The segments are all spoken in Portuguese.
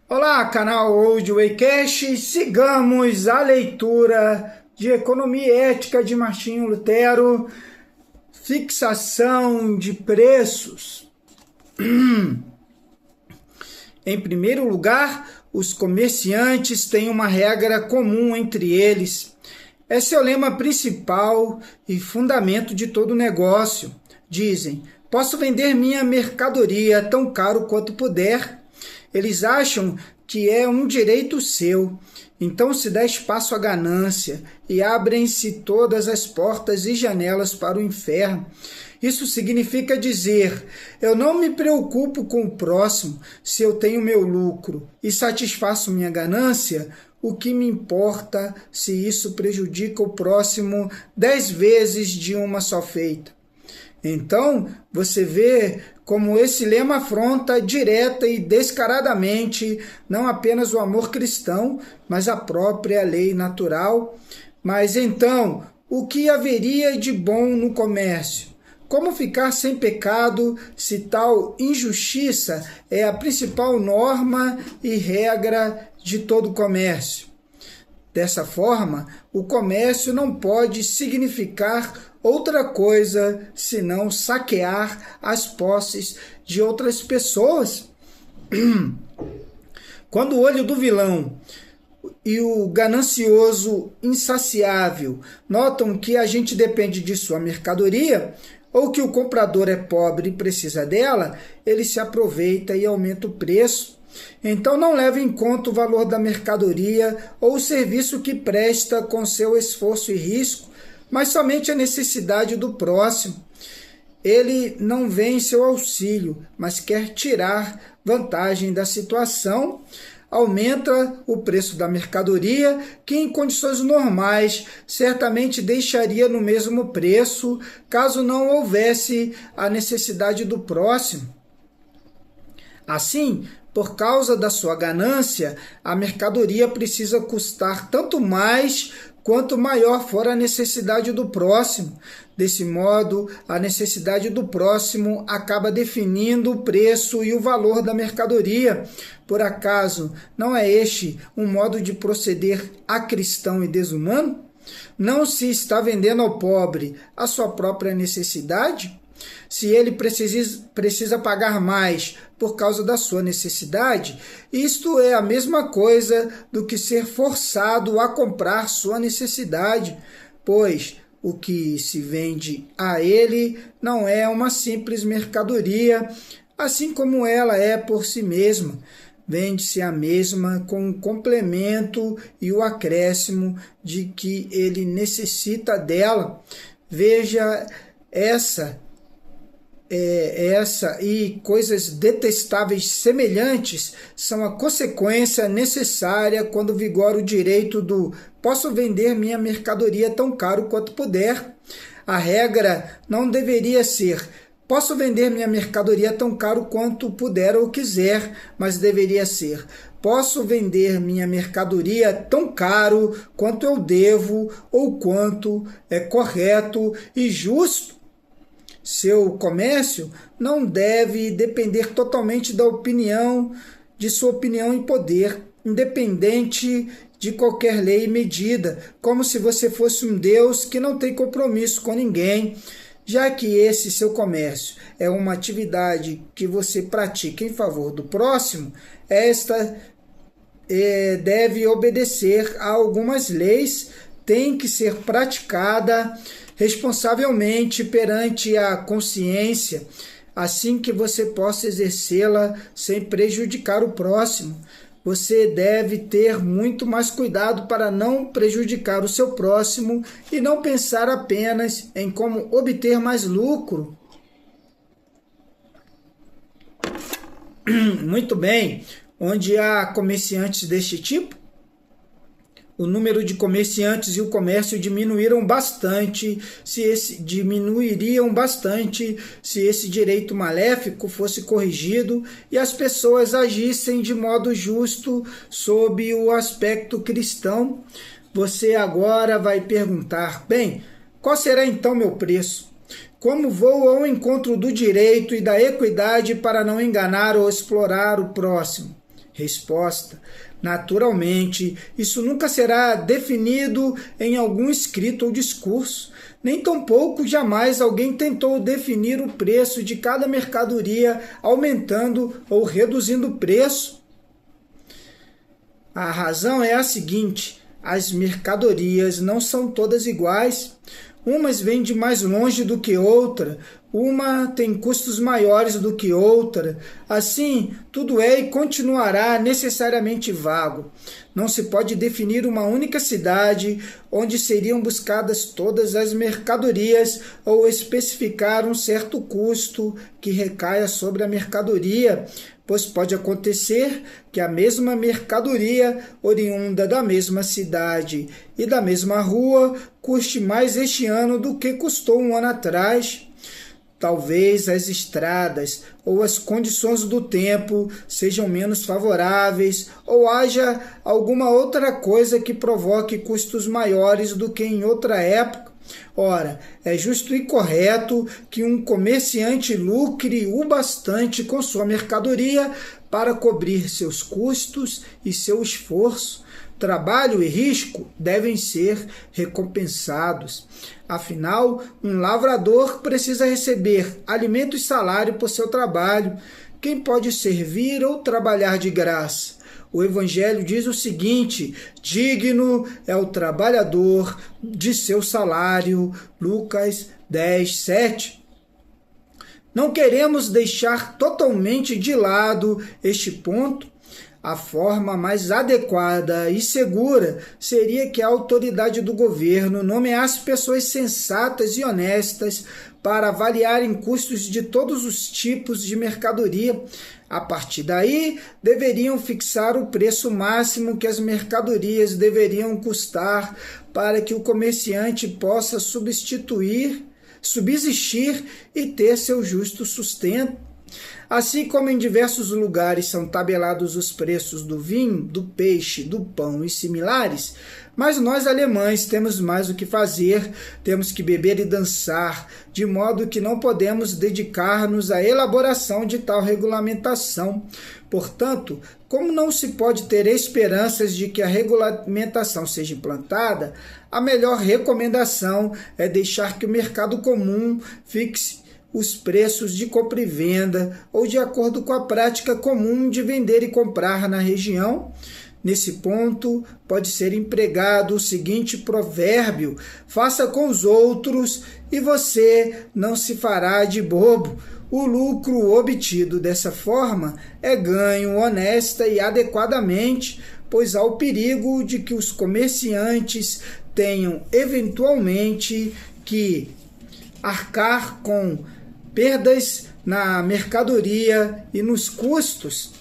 Olá, canal Old Waycast. Sigamos a leitura de Economia e Ética de Martinho Lutero, fixação de preços. Em primeiro lugar, os comerciantes têm uma regra comum entre eles. Esse é o lema principal e fundamento de todo negócio. Dizem: posso vender minha mercadoria tão caro quanto puder. Eles acham que é um direito seu. Então se dá espaço à ganância e abrem-se todas as portas e janelas para o inferno. Isso significa dizer: eu não me preocupo com o próximo se eu tenho meu lucro e satisfaço minha ganância. O que me importa se isso prejudica o próximo 10 vezes de uma só feita? Então, você vê como esse lema afronta direta e descaradamente não apenas o amor cristão, mas a própria lei natural. Mas então, o que haveria de bom no comércio? Como ficar sem pecado se tal injustiça é a principal norma e regra de todo comércio? Dessa forma, o comércio não pode significar outra coisa senão saquear as posses de outras pessoas. Quando o olho do vilão e o ganancioso insaciável notam que a gente depende de sua mercadoria, ou que o comprador é pobre e precisa dela, ele se aproveita e aumenta o preço. Então não leva em conta o valor da mercadoria ou o serviço que presta com seu esforço e risco, mas somente a necessidade do próximo. Ele não vem em seu auxílio, mas quer tirar vantagem da situação. Aumenta o preço da mercadoria, que em condições normais certamente deixaria no mesmo preço, caso não houvesse a necessidade do próximo. Assim, por causa da sua ganância, a mercadoria precisa custar tanto mais quanto maior for a necessidade do próximo. Desse modo, a necessidade do próximo acaba definindo o preço e o valor da mercadoria. Por acaso, não é este um modo de proceder acristão e desumano? Não se está vendendo ao pobre a sua própria necessidade? Se ele precisa pagar mais por causa da sua necessidade, isto é a mesma coisa do que ser forçado a comprar sua necessidade, pois o que se vende a ele não é uma simples mercadoria, assim como ela é por si mesma. Vende-se a mesma com o complemento e o acréscimo de que ele necessita dela. Veja essa e coisas detestáveis semelhantes são a consequência necessária quando vigora o direito do posso vender minha mercadoria tão caro quanto puder. A regra não deveria ser posso vender minha mercadoria tão caro quanto puder ou quiser, mas deveria ser posso vender minha mercadoria tão caro quanto eu devo ou quanto é correto e justo. Seu comércio não deve depender totalmente de sua opinião e poder, independente de qualquer lei e medida, como se você fosse um Deus que não tem compromisso com ninguém. Já que esse seu comércio é uma atividade que você pratica em favor do próximo, esta deve obedecer a algumas leis, tem que ser praticada responsavelmente perante a consciência, assim que você possa exercê-la sem prejudicar o próximo. Você deve ter muito mais cuidado para não prejudicar o seu próximo e não pensar apenas em como obter mais lucro. Muito bem, onde há comerciantes deste tipo, o número de comerciantes e o comércio diminuiriam bastante se esse direito maléfico fosse corrigido e as pessoas agissem de modo justo sob o aspecto cristão. Você agora vai perguntar: bem, qual será então meu preço? Como vou ao encontro do direito e da equidade para não enganar ou explorar o próximo? Resposta: naturalmente, isso nunca será definido em algum escrito ou discurso, nem tampouco jamais alguém tentou definir o preço de cada mercadoria, aumentando ou reduzindo o preço. A razão é a seguinte: as mercadorias não são todas iguais. Umas vêm de mais longe do que outra, uma tem custos maiores do que outra. Assim, tudo é e continuará necessariamente vago. Não se pode definir uma única cidade onde seriam buscadas todas as mercadorias ou especificar um certo custo que recaia sobre a mercadoria, pois pode acontecer que a mesma mercadoria, oriunda da mesma cidade e da mesma rua, custe mais este ano do que custou um ano atrás. Talvez as estradas ou as condições do tempo sejam menos favoráveis, ou haja alguma outra coisa que provoque custos maiores do que em outra época. Ora, é justo e correto que um comerciante lucre o bastante com sua mercadoria para cobrir seus custos e seu esforço. Trabalho e risco devem ser recompensados. Afinal, um lavrador precisa receber alimento e salário por seu trabalho. Quem pode servir ou trabalhar de graça? O Evangelho diz o seguinte: digno é o trabalhador de seu salário. Lucas 10, 7. Não queremos deixar totalmente de lado este ponto. A forma mais adequada e segura seria que a autoridade do governo nomeasse pessoas sensatas e honestas para avaliarem custos de todos os tipos de mercadoria. A partir daí, deveriam fixar o preço máximo que as mercadorias deveriam custar para que o comerciante possa subsistir e ter seu justo sustento. Assim como em diversos lugares são tabelados os preços do vinho, do peixe, do pão e similares, mas nós alemães temos mais o que fazer, temos que beber e dançar, de modo que não podemos dedicar-nos à elaboração de tal regulamentação. Portanto, como não se pode ter esperanças de que a regulamentação seja implantada, a melhor recomendação é deixar que o mercado comum fixe os preços de compra e venda, ou de acordo com a prática comum de vender e comprar na região. Nesse ponto, pode ser empregado o seguinte provérbio: faça com os outros e você não se fará de bobo. O lucro obtido dessa forma é ganho honesta e adequadamente, pois há o perigo de que os comerciantes tenham eventualmente que arcar com perdas na mercadoria e nos custos,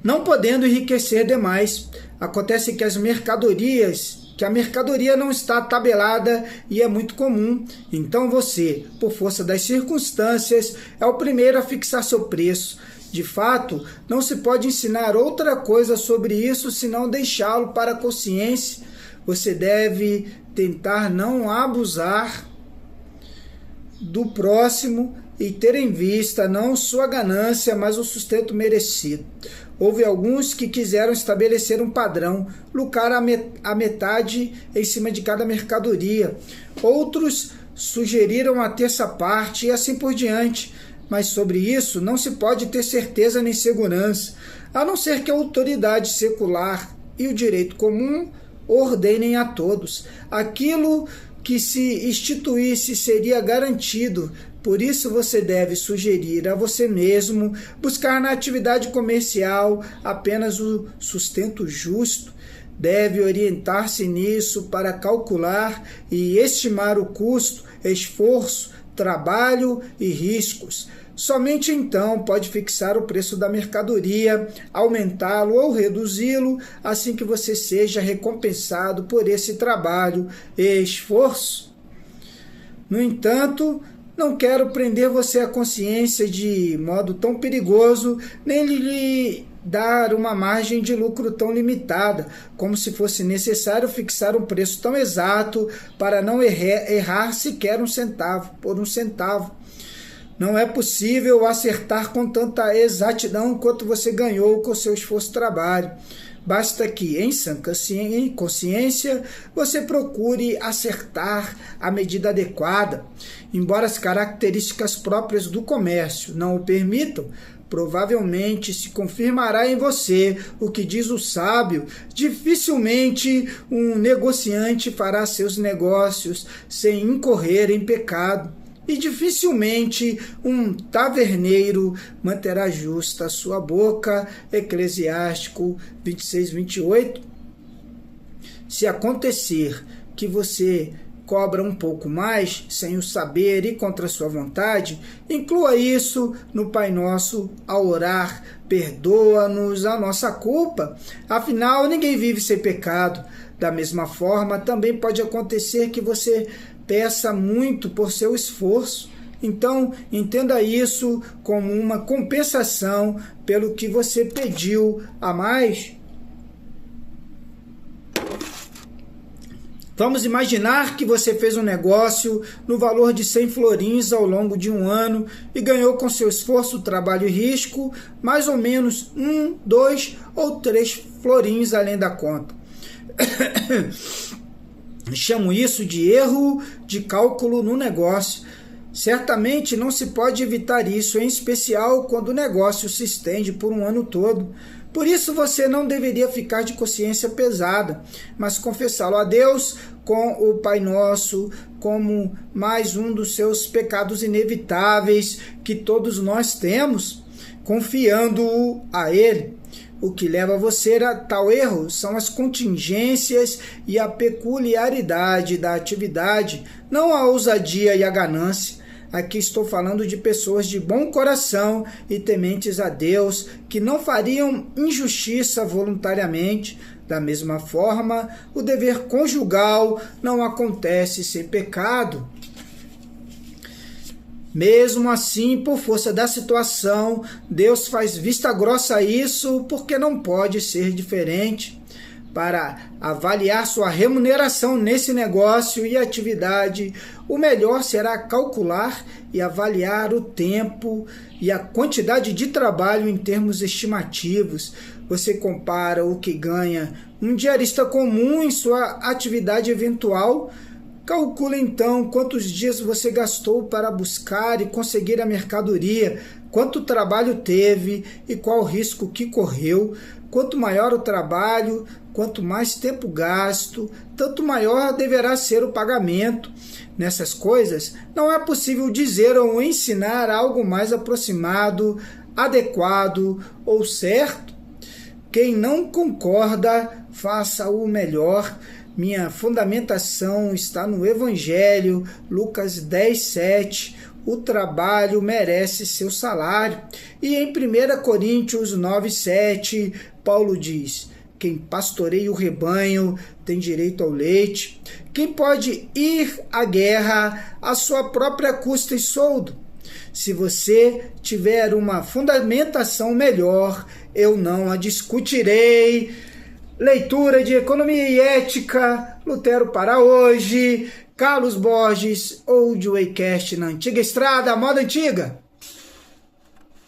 não podendo enriquecer demais. Acontece que a mercadoria não está tabelada e é muito comum. Então você, por força das circunstâncias, é o primeiro a fixar seu preço. De fato, não se pode ensinar outra coisa sobre isso senão deixá-lo para a consciência. Você deve tentar não abusar do próximo e ter em vista não sua ganância, mas o sustento merecido. Houve alguns que quiseram estabelecer um padrão, lucrar a metade em cima de cada mercadoria. Outros sugeriram a terça parte e assim por diante. Mas sobre isso não se pode ter certeza nem segurança, a não ser que a autoridade secular e o direito comum ordenem a todos. Aquilo que se instituísse seria garantido. Por isso você deve sugerir a você mesmo buscar na atividade comercial apenas o sustento justo. Deve orientar-se nisso para calcular e estimar o custo, esforço, trabalho e riscos. Somente então pode fixar o preço da mercadoria, aumentá-lo ou reduzi-lo, assim que você seja recompensado por esse trabalho e esforço. No entanto, não quero prender você à consciência de modo tão perigoso, nem lhe dar uma margem de lucro tão limitada, como se fosse necessário fixar um preço tão exato para não errar sequer um centavo por um centavo. Não é possível acertar com tanta exatidão quanto você ganhou com seu esforço de trabalho. Basta que, em sã consciência, você procure acertar a medida adequada. Embora as características próprias do comércio não o permitam, provavelmente se confirmará em você o que diz o sábio: dificilmente um negociante fará seus negócios sem incorrer em pecado, e dificilmente um taverneiro manterá justa a sua boca. Eclesiástico 26:28. Se acontecer que você cobra um pouco mais, sem o saber e contra a sua vontade, inclua isso no Pai Nosso ao orar: perdoa-nos a nossa culpa. Afinal, ninguém vive sem pecado. Da mesma forma, também pode acontecer que você peça muito por seu esforço. Então, entenda isso como uma compensação pelo que você pediu a mais. Vamos imaginar que você fez um negócio no valor de 100 florins ao longo de um ano e ganhou com seu esforço, trabalho e risco mais ou menos 1, 2 ou 3 florins além da conta. Chamo isso de erro de cálculo no negócio. Certamente não se pode evitar isso, em especial quando o negócio se estende por um ano todo. Por isso você não deveria ficar de consciência pesada, mas confessá-lo a Deus com o Pai Nosso como mais um dos seus pecados inevitáveis que todos nós temos, confiando-o a Ele. O que leva você a tal erro são as contingências e a peculiaridade da atividade, não a ousadia e a ganância. Aqui estou falando de pessoas de bom coração e tementes a Deus, que não fariam injustiça voluntariamente. Da mesma forma, o dever conjugal não acontece sem pecado. Mesmo assim, por força da situação, Deus faz vista grossa a isso, porque não pode ser diferente. Para avaliar sua remuneração nesse negócio e atividade, o melhor será calcular e avaliar o tempo e a quantidade de trabalho em termos estimativos. Você compara o que ganha um diarista comum em sua atividade eventual. Calcula então quantos dias você gastou para buscar e conseguir a mercadoria, quanto trabalho teve e qual risco que correu. Quanto maior o trabalho, quanto mais tempo gasto, tanto maior deverá ser o pagamento. Nessas coisas, não é possível dizer ou ensinar algo mais aproximado, adequado ou certo. Quem não concorda, faça o melhor. Minha fundamentação está no Evangelho, Lucas 10:7. O trabalho merece seu salário. E em 1 Coríntios 9:7, Paulo diz: quem pastoreia o rebanho tem direito ao leite. Quem pode ir à guerra à sua própria custa e soldo? Se você tiver uma fundamentação melhor, eu não a discutirei. Leitura de Economia e Ética, Lutero para hoje, Carlos Borges, Old Waycast na Antiga Estrada, moda antiga.